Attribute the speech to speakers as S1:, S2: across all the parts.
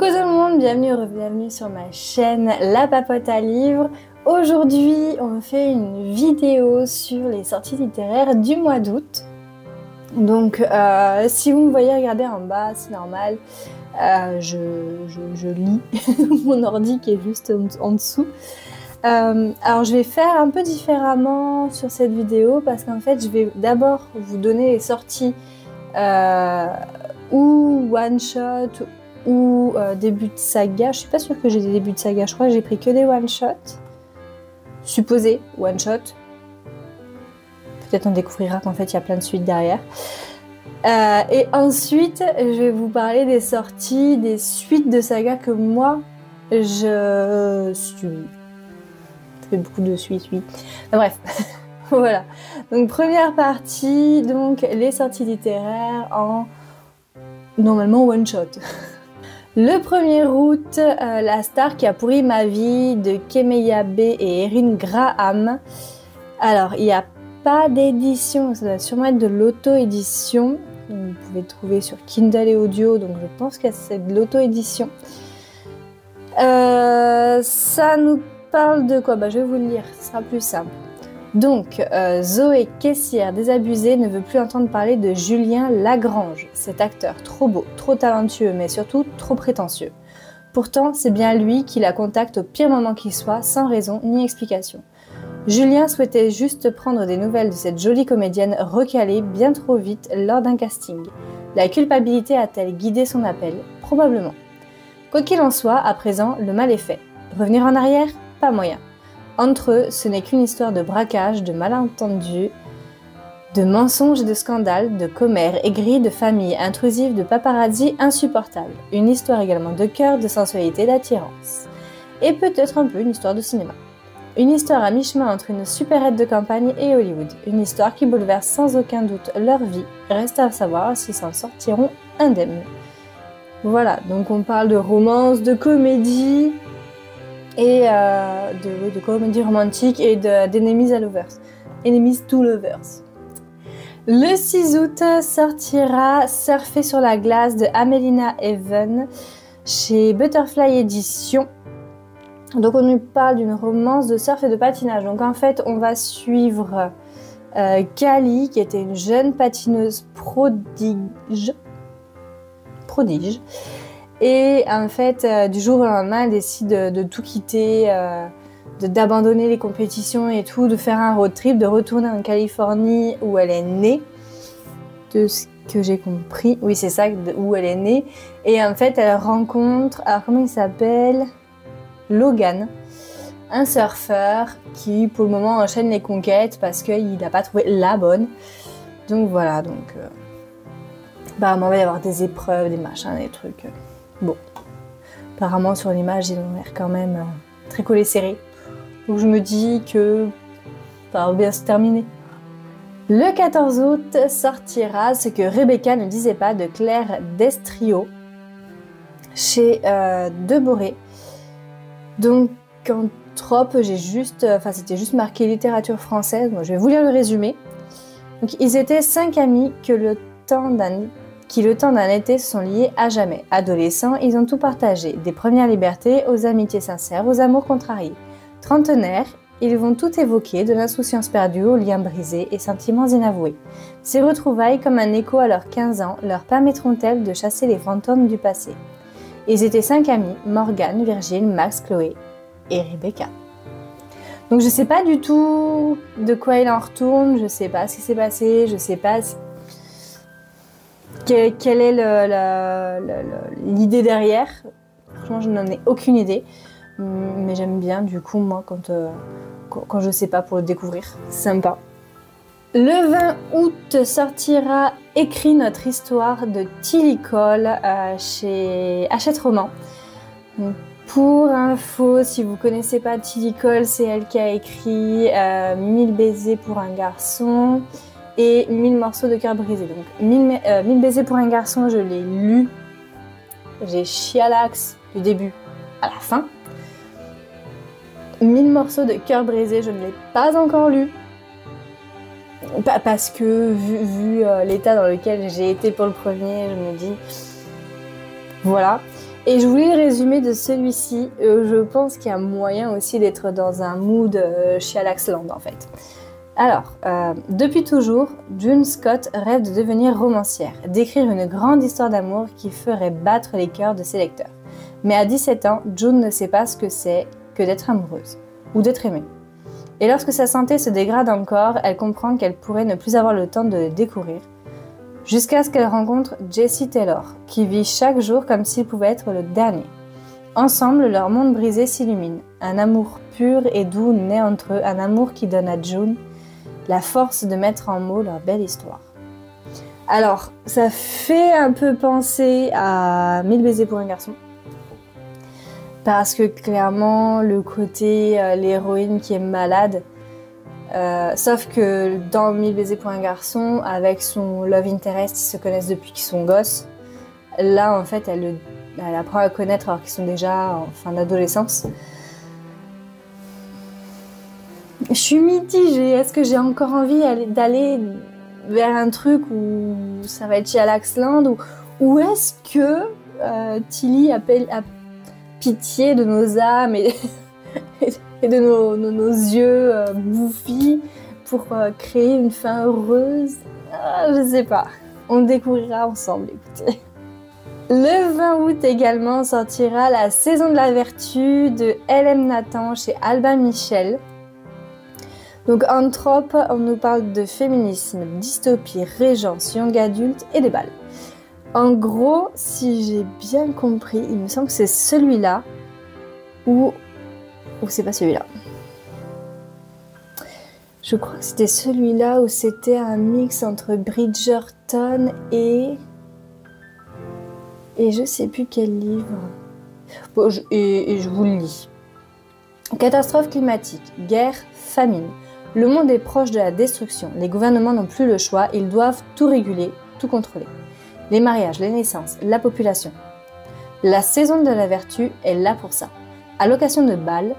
S1: Coucou tout le monde, bienvenue sur ma chaîne La Papote à Livres. Aujourd'hui, on fait une vidéo sur les sorties littéraires du mois d'août. Donc, si vous me voyez regarder en bas, c'est normal. Je lis mon ordi qui est juste en dessous. Alors, je vais faire un peu différemment sur cette vidéo parce qu'en fait, je vais d'abord vous donner les sorties ou one-shot ou début de saga. Je suis pas sûre que j'ai des débuts de saga, je crois que j'ai pris que des one-shot. Supposé one-shot. Peut-être on découvrira qu'en fait il y a plein de suites derrière. Et ensuite, je vais vous parler des sorties, des suites de saga que moi je suis. Ça fait beaucoup de suites, oui. Enfin, bref, voilà. Donc première partie, donc les sorties littéraires en normalement one-shot. Le 1er août, La star qui a pourri ma vie de Kemeya B et Erin Graham. Alors, il n'y a pas d'édition, ça doit sûrement être de l'auto-édition. Vous pouvez le trouver sur Kindle et Audio, donc je pense que c'est de l'auto-édition. Ça nous parle de quoi? Je vais vous le lire, ce sera plus simple. Donc, Zoé, caissière désabusée, ne veut plus entendre parler de Julien Lagrange, cet acteur trop beau, trop talentueux, mais surtout trop prétentieux. Pourtant, c'est bien lui qui la contacte au pire moment qui soit, sans raison ni explication. Julien souhaitait juste prendre des nouvelles de cette jolie comédienne recalée bien trop vite lors d'un casting. La culpabilité a-t-elle guidé son appel? Probablement. Quoi qu'il en soit, à présent, le mal est fait. Revenir en arrière? Pas moyen. Entre eux, ce n'est qu'une histoire de braquage, de malentendus, de mensonges et de scandales, de commères aigris, de familles intrusives, de paparazzi insupportables. Une histoire également de cœur, de sensualité, d'attirance. Et peut-être un peu une histoire de cinéma. Une histoire à mi-chemin entre une supérette de campagne et Hollywood. Une histoire qui bouleverse sans aucun doute leur vie. Reste à savoir s'ils s'en sortiront indemnes. Voilà, donc on parle de romance, de comédie et de comédie romantique et d'Enemies à Lovers. Enemies to Lovers. Le 6 août sortira Surfer sur la glace de Amelina Even chez Butterfly Edition. Donc on nous parle d'une romance de surf et de patinage. Donc en fait on va suivre Kali qui était une jeune patineuse prodige. Et en fait, du jour au lendemain, elle décide de tout quitter, d'abandonner les compétitions et tout, de faire un road trip, de retourner en Californie où elle est née, de ce que j'ai compris. Oui, c'est ça, où elle est née. Et en fait, elle rencontre, alors comment il s'appelle? Logan, un surfeur qui, pour le moment, enchaîne les conquêtes parce qu'il n'a pas trouvé la bonne. Donc voilà, donc... apparemment, il va y avoir des épreuves, des machins, des trucs... Bon, apparemment sur l'image, ils ont l'air quand même très collés serrés. Donc je me dis que ça va bien se terminer. Le 14 août sortira Ce que Rebecca ne disait pas de Claire Destrio chez Deboré. Donc en trope, j'ai juste, c'était juste marqué littérature française. Moi, je vais vous lire le résumé. Donc ils étaient 5 amis qui le temps d'un été se sont liés à jamais. Adolescents, ils ont tout partagé, des premières libertés aux amitiés sincères, aux amours contrariés. Trentenaires, ils vont tout évoquer, de l'insouciance perdue aux liens brisés et sentiments inavoués. Ces retrouvailles, comme un écho à leurs 15 ans, leur permettront-elles de chasser les fantômes du passé? Ils étaient 5 amis, Morgane, Virgile, Max, Chloé et Rebecca. Donc je sais pas du tout de quoi il en retourne, je sais pas ce qui s'est passé, je sais pas... Quelle est l'idée derrière? Franchement, je n'en ai aucune idée. Mais j'aime bien, du coup, moi, quand je sais pas, pour le découvrir. C'est sympa. Le 20 août sortira Écrit notre histoire de Tilly Cole chez Hachette Roman. Donc, pour info, si vous connaissez pas Tilly Cole, c'est elle qui a écrit 1000 baisers pour un garçon et 1000 morceaux de cœur brisé. Donc 1000 baisers pour un garçon, je l'ai lu. J'ai chialax du début à la fin. 1000 morceaux de cœur brisé, je ne l'ai pas encore lu. Parce que vu l'état dans lequel j'ai été pour le premier, je me dis... Voilà. Et je voulais le résumé de celui-ci. Je pense qu'il y a moyen aussi d'être dans un mood Chialaxland en fait. Alors, depuis toujours, June Scott rêve de devenir romancière, d'écrire une grande histoire d'amour qui ferait battre les cœurs de ses lecteurs. Mais à 17 ans, June ne sait pas ce que c'est que d'être amoureuse, ou d'être aimée. Et lorsque sa santé se dégrade encore, elle comprend qu'elle pourrait ne plus avoir le temps de le découvrir, jusqu'à ce qu'elle rencontre Jesse Taylor, qui vit chaque jour comme s'il pouvait être le dernier. Ensemble, leur monde brisé s'illumine. Un amour pur et doux naît entre eux, un amour qui donne à June la force de mettre en mots leur belle histoire. Alors, ça fait un peu penser à 1000 baisers pour un garçon. Parce que clairement, le côté l'héroïne qui est malade, sauf que dans 1000 baisers pour un garçon, avec son love interest, ils se connaissent depuis qu'ils sont gosses. Là, en fait, elle apprend à connaître alors qu'ils sont déjà en fin d'adolescence. Je suis mitigée. Est-ce que j'ai encore envie d'aller vers un truc où ça va être Chialaxland ou est-ce que Tilly a pitié de nos âmes et de nos yeux bouffis pour créer une fin heureuse? Je sais pas. On découvrira ensemble, écoutez. Le 20 août également sortira La Saison de la Vertu de L.M. Nathan chez Albin Michel. Donc Anthrope, on nous parle de féminisme, dystopie, régence, young adulte et des balles. En gros, si j'ai bien compris, il me semble que c'est celui-là ou c'est pas celui-là. Je crois que c'était celui-là où c'était un mix entre Bridgerton et je sais plus quel livre. Bon, et je vous le lis. Catastrophe climatique, guerre, famine. Le monde est proche de la destruction. Les gouvernements n'ont plus le choix. Ils doivent tout réguler, tout contrôler. Les mariages, les naissances, la population. La saison de la vertu est là pour ça. À l'occasion de bals,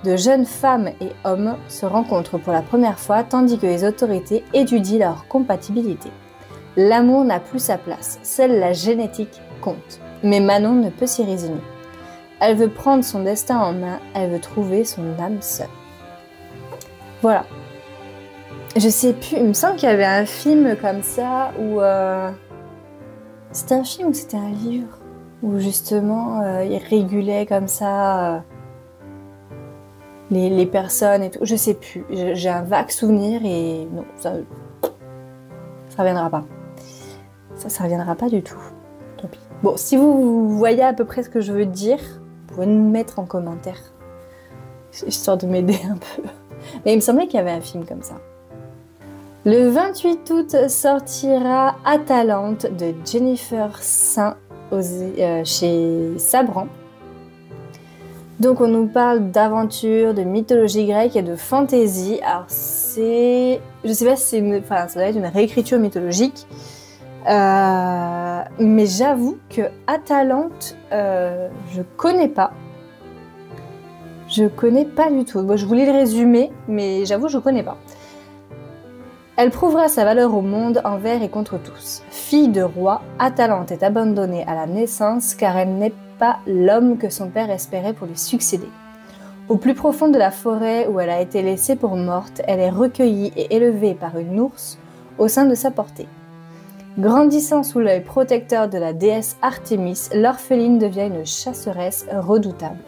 S1: de jeunes femmes et hommes se rencontrent pour la première fois tandis que les autorités étudient leur compatibilité. L'amour n'a plus sa place. Seule la génétique compte. Mais Manon ne peut s'y résigner. Elle veut prendre son destin en main. Elle veut trouver son âme sœur. Voilà. Je sais plus, il me semble qu'il y avait un film comme ça où... C'était un film ou c'était un livre? Où justement, il régulait comme ça les personnes et tout. Je sais plus. J'ai un vague souvenir et non, ça reviendra pas. Ça reviendra pas du tout. Tant pis. Bon, si vous voyez à peu près ce que je veux dire, vous pouvez me mettre en commentaire. Histoire de m'aider un peu. Mais il me semblait qu'il y avait un film comme ça. Le 28 août sortira Atalante de Jennifer Saint chez Sabran. Donc on nous parle d'aventure, de mythologie grecque et de fantaisie. Alors c'est... Je sais pas si c'est ça doit être une réécriture mythologique. Mais j'avoue que Atalante, je connais pas. Je connais pas du tout. Bon, je voulais le résumer, mais j'avoue, je connais pas. Elle prouvera sa valeur au monde envers et contre tous. Fille de roi, Atalante est abandonnée à la naissance car elle n'est pas l'homme que son père espérait pour lui succéder. Au plus profond de la forêt où elle a été laissée pour morte, elle est recueillie et élevée par une ours au sein de sa portée. Grandissant sous l'œil protecteur de la déesse Artémis, l'orpheline devient une chasseresse redoutable.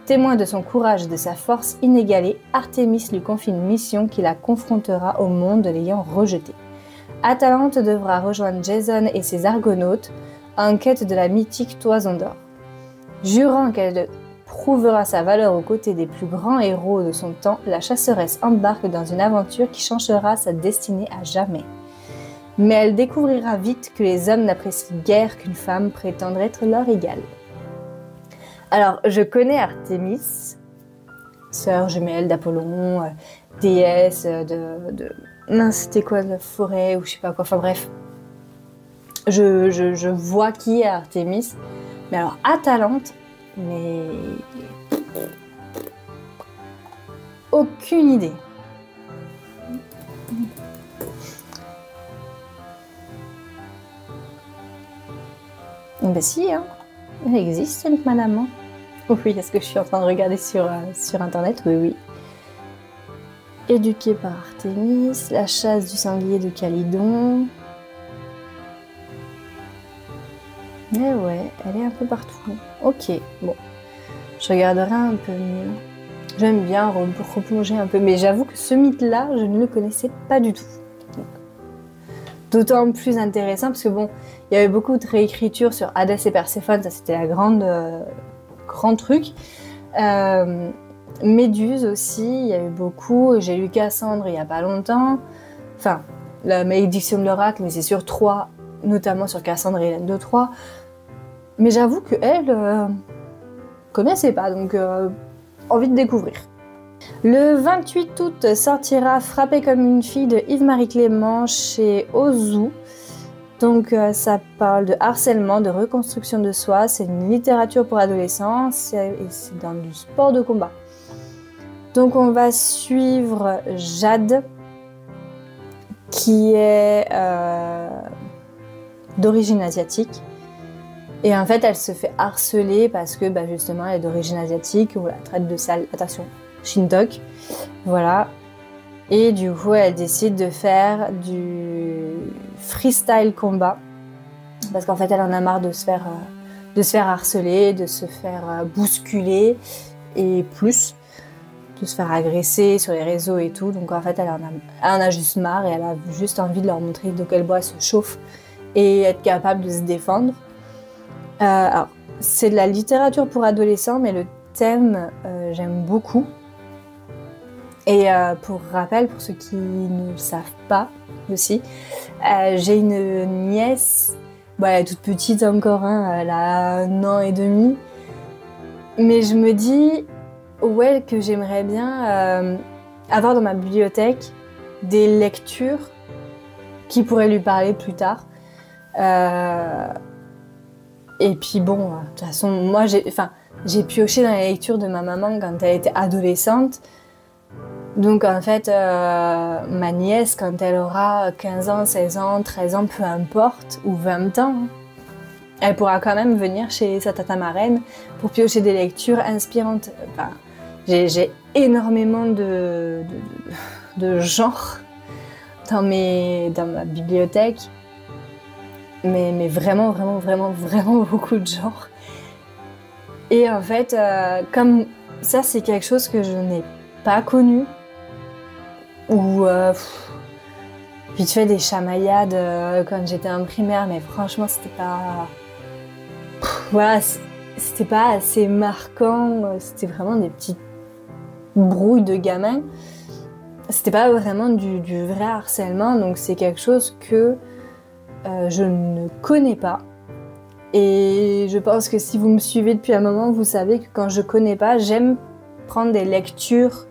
S1: Témoin de son courage et de sa force inégalée, Artémis lui confie une mission qui la confrontera au monde l'ayant rejetée. Atalante devra rejoindre Jason et ses argonautes en quête de la mythique Toison d'Or. Jurant qu'elle prouvera sa valeur aux côtés des plus grands héros de son temps, la chasseresse embarque dans une aventure qui changera sa destinée à jamais. Mais elle découvrira vite que les hommes n'apprécient guère qu'une femme prétende être leur égale. Alors, je connais Artémis, sœur jumelle d'Apollon, déesse mince, c'était quoi, de la forêt, ou je sais pas quoi, enfin bref. Je vois qui est Artémis, mais alors Atalante, mais... aucune idée. Ben si, hein. Elle existe cette madame, hein? Oui, est-ce que je suis en train de regarder sur internet? Oui, oui. Éduquée par Artémis, la chasse du sanglier de Calydon. Mais ouais, elle est un peu partout. Ok, bon. Je regarderai un peu mieux. J'aime bien replonger un peu, mais j'avoue que ce mythe-là, je ne le connaissais pas du tout. D'autant plus intéressant parce que bon, il y avait beaucoup de réécritures sur Hadès et Perséphone, ça c'était la grand truc. Méduse aussi, il y a eu beaucoup. J'ai lu Cassandre il n'y a pas longtemps. Enfin, la malédiction de l'oracle, mais c'est sur Troie, notamment sur Cassandre et Hélène de Troie. Mais j'avoue que elle connaissait pas, donc envie de découvrir. Le 28 août sortira Frappée comme une fille de Yves-Marie Clément chez Ozu. Donc ça parle de harcèlement, de reconstruction de soi. C'est une littérature pour adolescents et c'est dans du sport de combat. Donc on va suivre Jade qui est d'origine asiatique. Et en fait, elle se fait harceler parce que justement, elle est d'origine asiatique, on la traite de sale, attention, Shintok, voilà. Et du coup, elle décide de faire du freestyle combat parce qu'en fait, elle en a marre de se faire harceler, de se faire bousculer et plus, de se faire agresser sur les réseaux et tout. Donc en fait, elle en a juste marre et elle a juste envie de leur montrer de quel bois elle se chauffe et être capable de se défendre. Alors, c'est de la littérature pour adolescents, mais le thème, j'aime beaucoup. Et pour rappel, pour ceux qui ne le savent pas aussi, j'ai une nièce, elle est toute petite encore, hein, elle a 1 an et demi. Mais je me dis, ouais, que j'aimerais bien avoir dans ma bibliothèque des lectures qui pourraient lui parler plus tard. Et puis bon, de toute façon, moi j'ai pioché dans les lectures de ma maman quand elle était adolescente. Donc en fait, ma nièce, quand elle aura 15 ans, 16 ans, 13 ans, peu importe, ou 20 ans, elle pourra quand même venir chez sa tata marraine pour piocher des lectures inspirantes. Enfin, j'ai énormément de genres dans ma bibliothèque. Mais vraiment beaucoup de genres. Et en fait, comme ça, c'est quelque chose que je n'ai pas connu, ou vite fait des chamaillades quand j'étais en primaire, mais franchement, c'était pas... Voilà, c'était pas assez marquant, c'était vraiment des petites brouilles de gamins. C'était pas vraiment du vrai harcèlement, donc c'est quelque chose que je ne connais pas. Et je pense que si vous me suivez depuis un moment, vous savez que quand je connais pas, j'aime prendre des lectures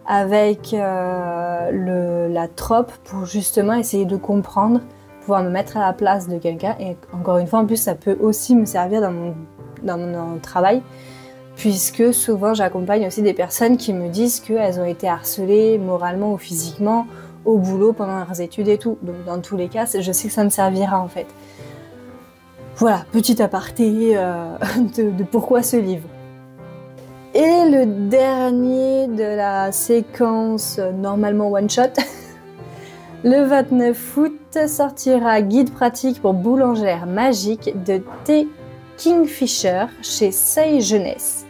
S1: avec la trope pour justement essayer de comprendre, pouvoir me mettre à la place de quelqu'un. Et encore une fois, en plus, ça peut aussi me servir dans mon travail, puisque souvent j'accompagne aussi des personnes qui me disent qu'elles ont été harcelées moralement ou physiquement au boulot pendant leurs études et tout. Donc dans tous les cas, je sais que ça me servira en fait. Voilà, petit aparté de pourquoi ce livre. Et le dernier de la séquence normalement one shot, le 29 août sortira Guide pratique pour boulangère magique de T. Kingfisher chez Seuil Jeunesse.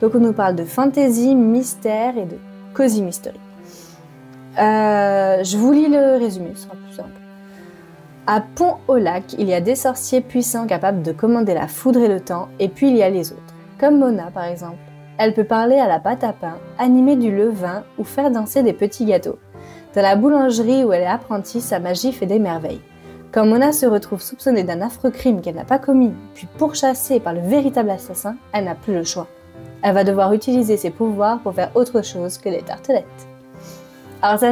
S1: Donc on nous parle de fantasy, mystère et de cozy mystery. Je vous lis le résumé, ce sera plus simple. À Pont-au-Lac, il y a des sorciers puissants capables de commander la foudre et le temps, et puis il y a les autres, comme Mona par exemple. Elle peut parler à la pâte à pain, animer du levain ou faire danser des petits gâteaux. Dans la boulangerie où elle est apprentie, sa magie fait des merveilles. Quand Mona se retrouve soupçonnée d'un affreux crime qu'elle n'a pas commis, puis pourchassée par le véritable assassin, elle n'a plus le choix. Elle va devoir utiliser ses pouvoirs pour faire autre chose que des tartelettes. Alors ça,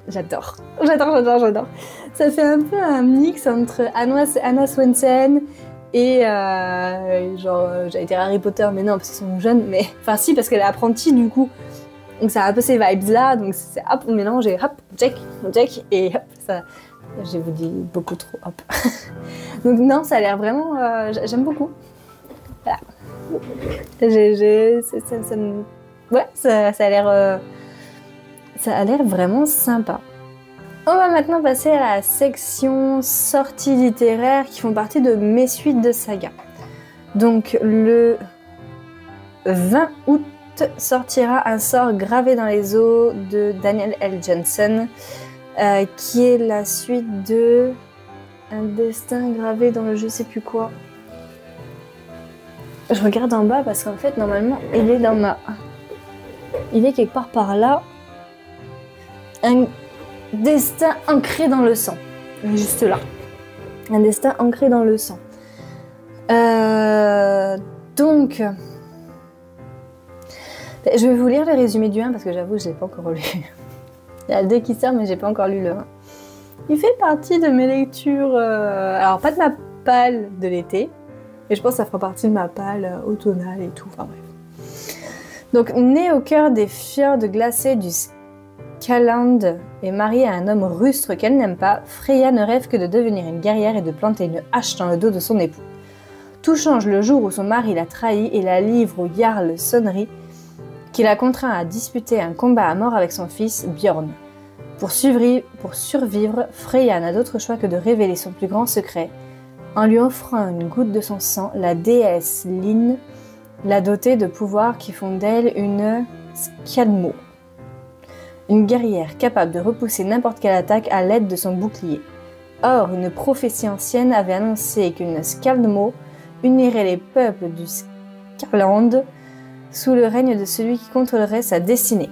S1: j'adore. J'adore. Ça fait un peu un mix entre Anna Swensen et j'allais dire Harry Potter, mais non, parce qu'ils sont jeunes, mais... Enfin si, parce qu'elle est apprentie, du coup. Donc ça a un peu ces vibes-là, donc c'est hop, on mélange et hop, check, et hop, ça... Je vous dis beaucoup trop, hop. Donc non, ça a l'air vraiment... j'aime beaucoup. Voilà. Ouais, ça a l'air... ça a l'air vraiment sympa. On va maintenant passer à la section sorties littéraires qui font partie de mes suites de saga. Donc le 20 août sortira Un sort gravé dans les eaux de Daniel L. Jensen, qui est la suite de Un destin gravé dans le je sais plus quoi. Je regarde en bas parce qu'en fait normalement il est dans ma... Il est quelque part par là. Un destin ancré dans le sang. Juste là. Un destin ancré dans le sang. Donc... Je vais vous lire le résumé du 1 parce que j'avoue je l'ai pas encore lu. Il y a le 2 qui sort mais j'ai pas encore lu le 1. Il fait partie de mes lectures... Alors pas de ma palle de l'été. Et je pense que ça fera partie de ma palle automnale et tout. Enfin bref. Donc, née au cœur des fjords glacés du Skaland et mariée à un homme rustre qu'elle n'aime pas, Freya ne rêve que de devenir une guerrière et de planter une hache dans le dos de son époux. Tout change le jour où son mari la trahit et la livre au Jarl Sonri, qui la contraint à disputer un combat à mort avec son fils Bjorn. Pour survivre, Freya n'a d'autre choix que de révéler son plus grand secret. En lui offrant une goutte de son sang, la déesse Lyn l'a dotée de pouvoirs qui font d'elle une Skaldmo, une guerrière capable de repousser n'importe quelle attaque à l'aide de son bouclier. Or, une prophétie ancienne avait annoncé qu'une Skaldmo unirait les peuples du Skarland sous le règne de celui qui contrôlerait sa destinée.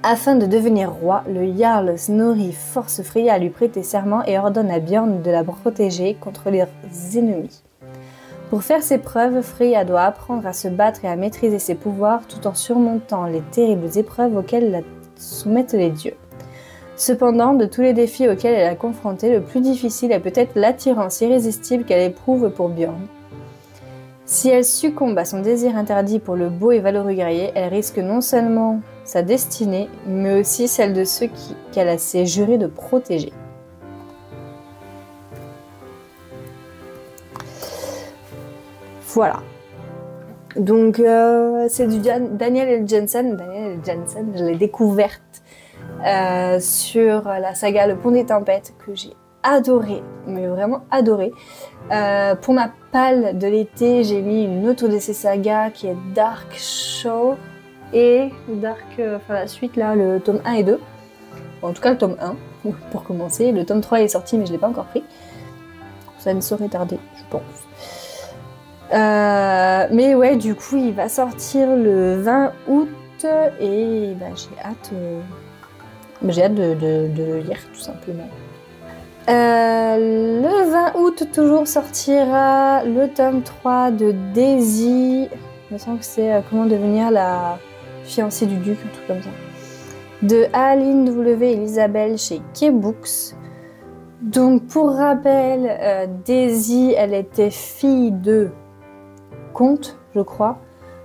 S1: Afin de devenir roi, le Jarl Snorri force Freya à lui prêter serment et ordonne à Bjorn de la protéger contre les ennemis. Pour faire ses preuves, Freya doit apprendre à se battre et à maîtriser ses pouvoirs tout en surmontant les terribles épreuves auxquelles la soumettent les dieux. Cependant, de tous les défis auxquels elle est confrontée, le plus difficile est peut-être l'attirance irrésistible qu'elle éprouve pour Bjorn. Si elle succombe à son désir interdit pour le beau et valeureux guerrier, elle risque non seulement sa destinée, mais aussi celle de ceux qu'elle s'est juré de protéger. Voilà. Donc, c'est du Daniel L. Jensen. Daniel L. Jensen, je l'ai découverte sur la saga Le Pont des Tempêtes, que j'ai adoré, mais vraiment adoré. Pour ma palle de l'été, j'ai mis une autre de ces sagas qui est Dark Shore et Dark, la suite là, le tome 1 et 2. Bon, en tout cas le tome 1 pour commencer. Le tome 3 est sorti mais je l'ai pas encore pris. Ça ne saurait tarder, je pense. Mais ouais, du coup il va sortir le 20 août et j'ai hâte de le lire tout simplement. Le 20 août toujours sortira le tome 3 de Daisy. Il me semble que c'est Comment devenir la fiancée du duc, un truc comme ça. De Aline W. Elisabeth chez K-Books. Donc pour rappel, Daisy, elle était fille de comte, je crois.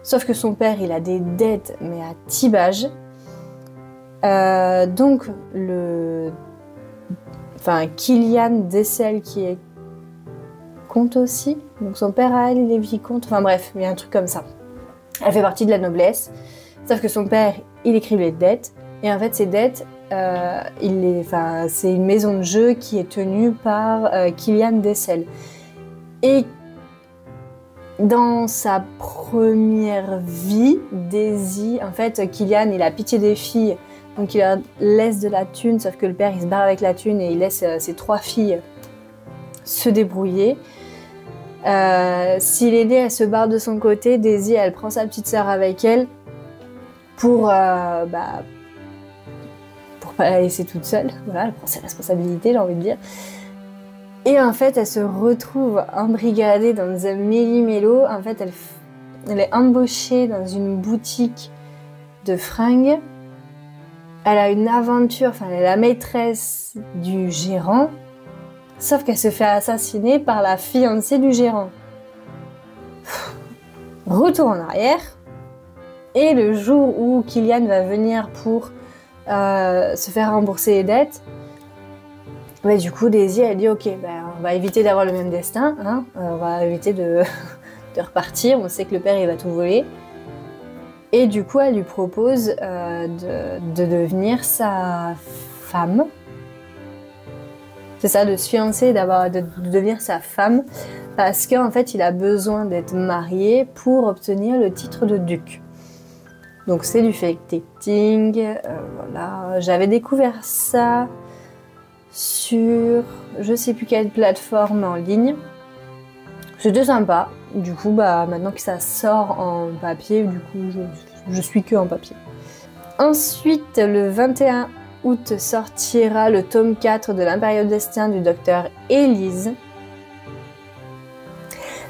S1: Sauf que son père, il a des dettes, mais à tibage. Donc Killian Dessel qui est comte aussi. Donc son père à elle, il est vicomte. Enfin bref, il y a un truc comme ça. Elle fait partie de la noblesse. Sauf que son père, il écrit les dettes. Et en fait, ces dettes, c'est une maison de jeu qui est tenue par Killian Dessel. Et dans sa première vie, Daisy, en fait, Killian, il a pitié des filles. Donc il leur laisse de la thune, sauf que le père il se barre avec la thune et il laisse ses 3 filles se débrouiller. Si l'aînée elle se barre de son côté, Daisy elle prend sa petite sœur avec elle pour pas la laisser toute seule. Voilà, elle prend ses responsabilités, j'ai envie de dire. Et en fait elle se retrouve embrigadée dans un méli-mélo. En fait elle est embauchée dans une boutique de fringues. Elle a une aventure, elle est la maîtresse du gérant, sauf qu'elle se fait assassiner par la fiancée du gérant. Retour en arrière, et le jour où Killian va venir pour se faire rembourser les dettes, du coup Daisy elle dit ok, on va éviter d'avoir le même destin, hein, on va éviter de de repartir. On sait que le père il va tout voler. Et du coup, elle lui propose de devenir sa femme. C'est ça, de se fiancer, de devenir sa femme, parce qu'en fait, il a besoin d'être marié pour obtenir le titre de duc. Donc c'est du fake dating, voilà. J'avais découvert ça sur je sais plus quelle plateforme en ligne. C'était sympa. Du coup, maintenant que ça sort en papier, du coup, je suis que en papier. Ensuite, le 21 août sortira le tome 4 de l'Impérial Destin du docteur Élise.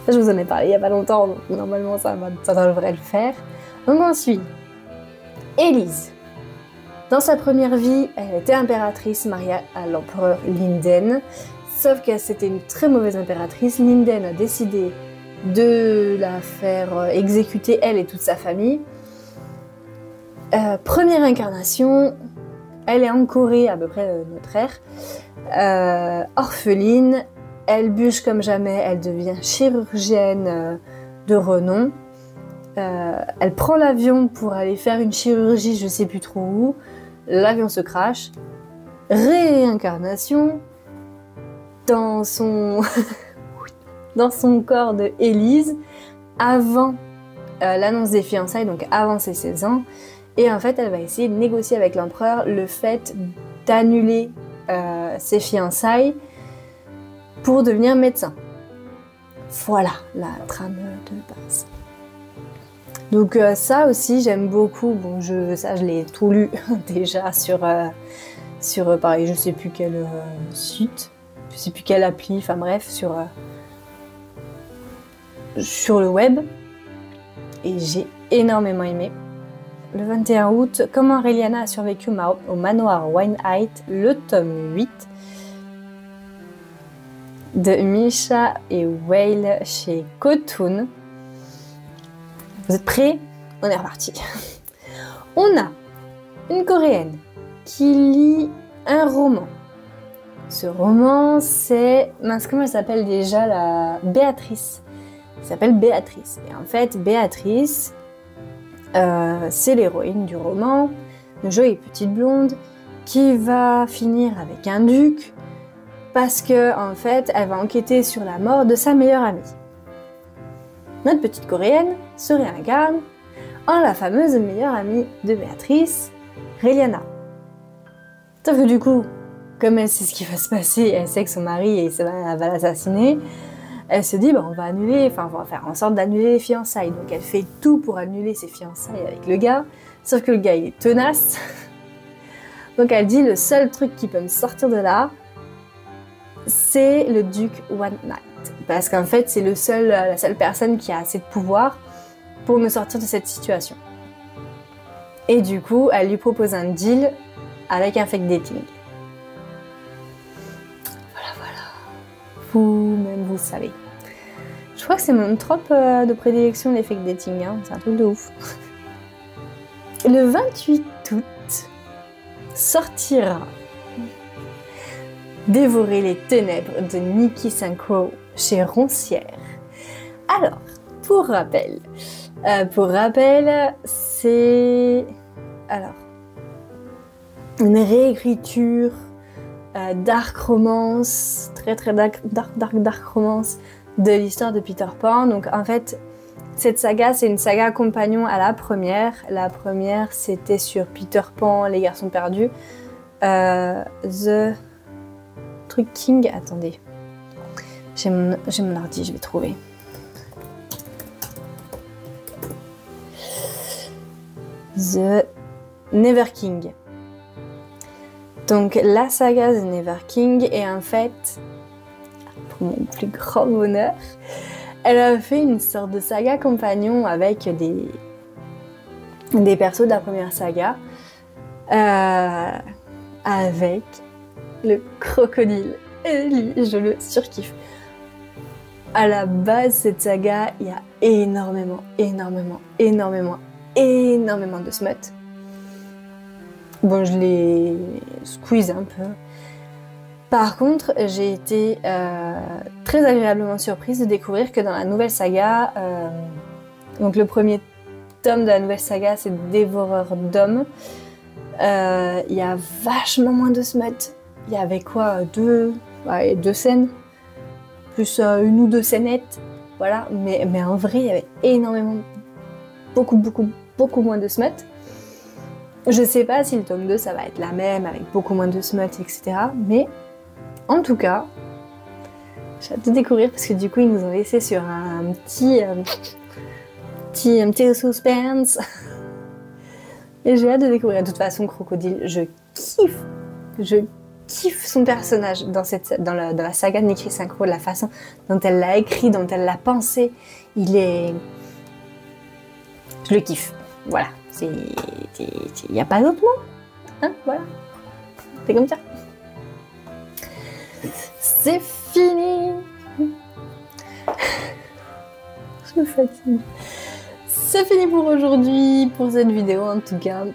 S1: Je vous en ai parlé il n'y a pas longtemps, donc normalement ça devrait le faire. Donc ensuite, Élise. Dans sa première vie, elle était impératrice mariée à l'empereur Linden. Sauf que c'était une très mauvaise impératrice. Linden a décidé de la faire exécuter, elle et toute sa famille. Première incarnation, elle est en Corée, à peu près notre ère. Orpheline, elle bûche comme jamais, elle devient chirurgienne de renom. Elle prend l'avion pour aller faire une chirurgie, je sais plus trop où. L'avion se crache. Réincarnation dans son corps de Élise avant l'annonce des fiançailles, donc avant ses 16 ans. Et en fait, elle va essayer de négocier avec l'empereur le fait d'annuler ses fiançailles pour devenir médecin. Voilà la trame de base. Donc ça aussi, j'aime beaucoup. Bon, ça, je l'ai tout lu déjà sur pareil, je sais plus quel site, je sais plus quelle appli, enfin bref, sur le web. Et j'ai énormément aimé. Le 21 août, Comment Reliana a survécu au manoir Winehight, le tome 8 de Misha et Whale chez Kotun. Vous êtes prêts? On est reparti. On a une Coréenne qui lit un roman. Ce roman, c'est... Comment elle s'appelle déjà, la Béatrice. Elle s'appelle Béatrice. Et en fait, Béatrice, c'est l'héroïne du roman, une jolie petite blonde, qui va finir avec un duc, parce que en fait, elle va enquêter sur la mort de sa meilleure amie. Notre petite Coréenne se réincarne en la fameuse meilleure amie de Béatrice, Reliana. Sauf que du coup, comme elle sait ce qui va se passer, elle sait que son mari va l'assassiner, elle se dit, on va faire en sorte d'annuler les fiançailles. Donc elle fait tout pour annuler ses fiançailles avec le gars, sauf que le gars il est tenace. Donc elle dit, le seul truc qui peut me sortir de là, c'est le duc One Night. Parce qu'en fait, c'est la seule personne qui a assez de pouvoir pour me sortir de cette situation. Et du coup, elle lui propose un deal avec un fake dating. Voilà. Vous-même, vous savez. Je crois que c'est mon trope de prédilection, les fake dating. Hein. C'est un truc de ouf. Le 28 août sortira Dévorer les ténèbres de Nikki Synchro chez Roncière. Alors, pour rappel, c'est une réécriture dark romance, très dark romance de l'histoire de Peter Pan. Donc en fait, cette saga, c'est une saga compagnon à la première. La première, c'était sur Peter Pan, les garçons perdus. The truc King, attendez. J'ai mon ordi, je vais trouver. The Never King. Donc la saga The Never King, et en fait, pour mon plus grand bonheur, elle a fait une sorte de saga compagnon avec des persos de la première saga, avec le crocodile. Et lui, je le surkiffe. À la base, cette saga, il y a énormément de smut. Bon, je l'ai squeeze un peu. Par contre, j'ai été très agréablement surprise de découvrir que dans la nouvelle saga, donc le premier tome de la nouvelle saga, c'est Dévoreur d'hommes, il y a vachement moins de smut. Il y avait quoi, deux scènes, plus une ou deux scénettes, voilà. Mais en vrai, il y avait énormément, beaucoup moins de smut. Je sais pas si le tome 2, ça va être la même, avec beaucoup moins de smut, etc. Mais en tout cas, j'ai hâte de découvrir parce que du coup, ils nous ont laissé sur un petit suspense. Et j'ai hâte de découvrir. De toute façon, Crocodile, je kiffe son personnage dans la saga de Nikki Synchro, de la façon dont elle l'a écrit, dont elle l'a pensé. Je le kiffe. Voilà. Il n'y a pas d'autre mot. Hein, voilà. C'est comme ça. C'est fini. Je me fatigue. C'est fini pour aujourd'hui, pour cette vidéo en tout cas.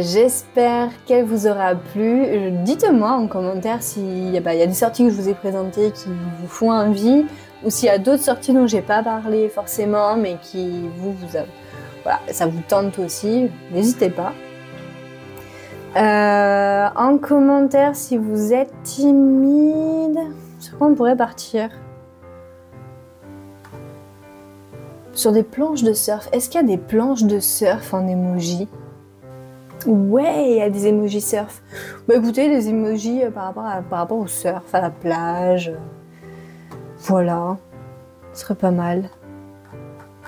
S1: J'espère qu'elle vous aura plu. Dites-moi en commentaire s'il y a des sorties que je vous ai présentées qui vous font envie, ou s'il y a d'autres sorties dont j'ai pas parlé forcément, mais qui voilà, ça vous tente aussi. N'hésitez pas. En commentaire si vous êtes timide, sur quoi on pourrait partir? Sur des planches de surf. Est-ce qu'il y a des planches de surf en emoji? Ouais, il y a des emojis surf. Bah écoutez, des emojis par rapport au surf, à la plage. Voilà. Ce serait pas mal.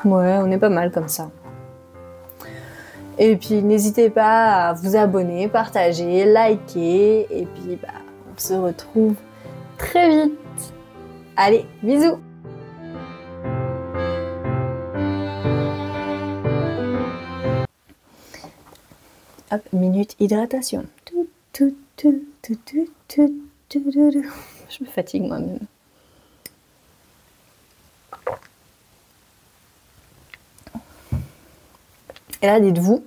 S1: Ouais, on est pas mal comme ça. Et puis n'hésitez pas à vous abonner, partager, liker. Et puis on se retrouve très vite. Allez, bisous! Hop, minute hydratation. Je me fatigue moi-même. Et là, dites-vous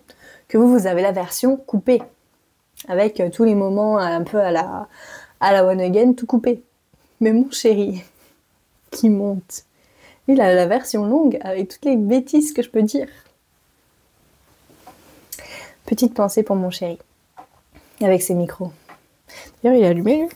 S1: que vous avez la version coupée, avec tous les moments un peu à la One Again, tout coupé. Mais mon chéri, qui monte, il a la version longue, avec toutes les bêtises que je peux dire. Petite pensée pour mon chéri, avec ses micros. D'ailleurs, il est allumé, lui.